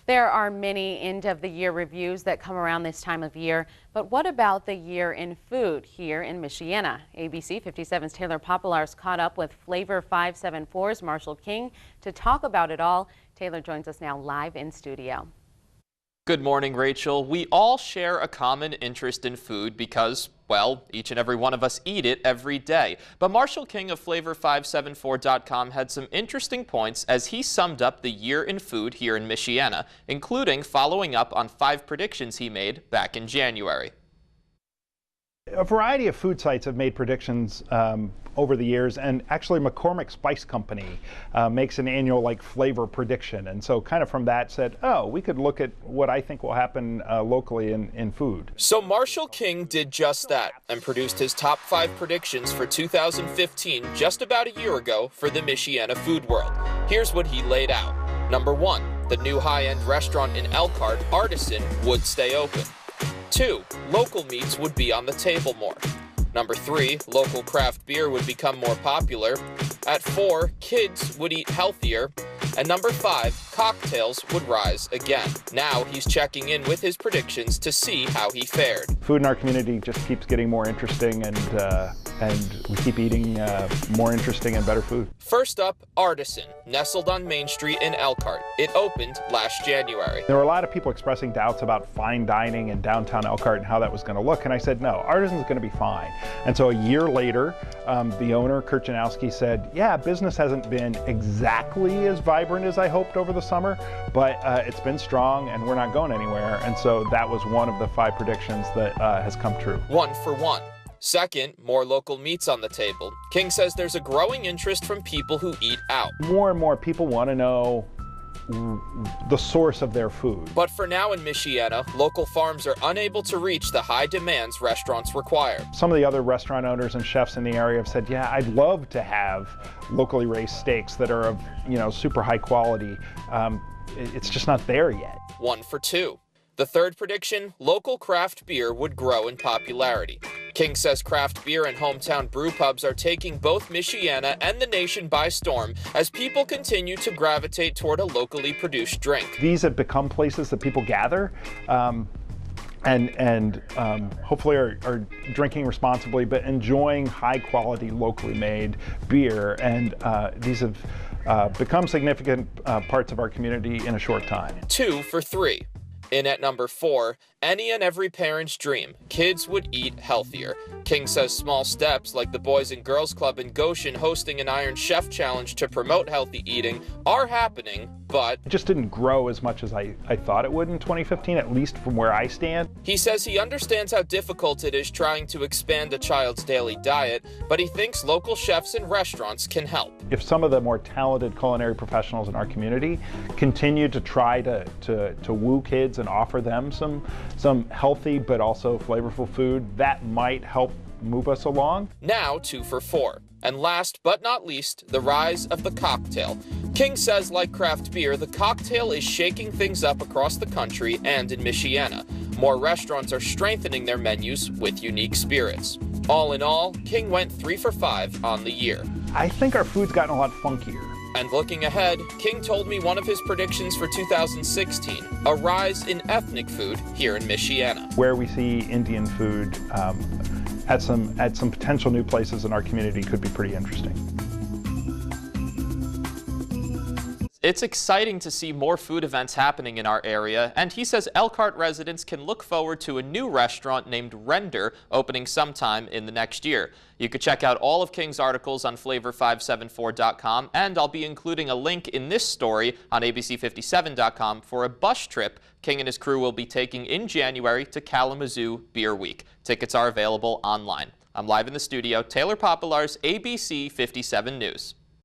There are many end-of-the-year reviews that come around this time of year, but what about the year in food here in Michiana? ABC 57's Taylor Popielarz caught up with Flavor 574's Marshall King to talk about it all. Taylor joins us now live in studio. Good morning, Rachel. We all share a common interest in food because, well, each and every one of us eat it every day. But Marshall King of Flavor574.com had some interesting points as he summed up the year in food here in Michiana, including following up on 5 predictions he made back in January. A variety of food sites have made predictions over the years, and actually McCormick Spice Company makes an annual flavor prediction, and so kind of from that said, oh, we could look at what I think will happen locally in food. So Marshall King did just that and produced his top 5 predictions for 2015 just about a year ago for the Michiana food world. Here's what he laid out. Number 1, the new high-end restaurant in ELKHART, Artisan, would stay open. 2, local meats would be on the table more. Number 3, local craft beer would become more popular. At 4, kids would eat healthier. And number 5, cocktails would rise again. Now he's checking in with his predictions to see how he fared. Food in our community just keeps getting more interesting, and we keep eating more interesting and better food. First up, Artisan, nestled on Main Street in ELKHART. It opened last January. There were a lot of people expressing doubts about fine dining in downtown ELKHART and how that was going to look, and I said, no, Artisan's going to be fine. And so a year later, the owner, Kurt Janowski, said, yeah, business hasn't been exactly as vibrant as I hoped over the summer, but it's been strong and we're not going anywhere. And so that was one of the 5 predictions that has come true. 1 for 1. Second, more local meats on the table. King says there's a growing interest from people who eat out. More and more people want to know the source of their food. But for now in Michiana, local farms are unable to reach the high demands restaurants require. Some of the other restaurant owners and chefs in the area have said, yeah, I'd love to have locally raised steaks that are of, super high quality. It's just not there yet. 1 for 2. The third prediction, local craft beer would grow in popularity. King says craft beer and hometown brew pubs are taking both Michiana and the nation by storm as people continue to gravitate toward a locally produced drink. These have become places that people gather and hopefully are drinking responsibly, but enjoying high quality, locally made beer. And these have become significant parts of our community in a short time. 2 for 3. In at number 4, any and every parent's dream, kids would eat healthier. King says small steps like the Boys and Girls Club in Goshen hosting an Iron Chef Challenge to promote healthy eating are happening, but it just didn't grow as much as I thought it would in 2015, at least from where I stand. He says he understands how difficult it is trying to expand a child's daily diet, but he thinks local chefs and restaurants can help. If some of the more talented culinary professionals in our community continue to try to woo kids and offer them some healthy but also flavorful food, that might help move us along. Now 2 for 4. And last but not least, the rise of the cocktail. King says, like craft beer, the cocktail is shaking things up across the country and in Michiana. More restaurants are strengthening their menus with unique spirits. All in all, King went 3 for 5 on the year. I think our food's gotten a lot funkier. And looking ahead, King told me one of his predictions for 2016, a rise in ethnic food here in Michiana. Where we see Indian food at some potential new places in our community could be pretty interesting. It's exciting to see more food events happening in our area, and he says ELKHART residents can look forward to a new restaurant named Render opening sometime in the next year. You could check out all of King's articles on Flavor574.com, and I'll be including a link in this story on ABC57.com for a bus trip King and his crew will be taking in January to Kalamazoo Beer Week. Tickets are available online. I'm live in the studio. Taylor Popielarz, ABC 57 News.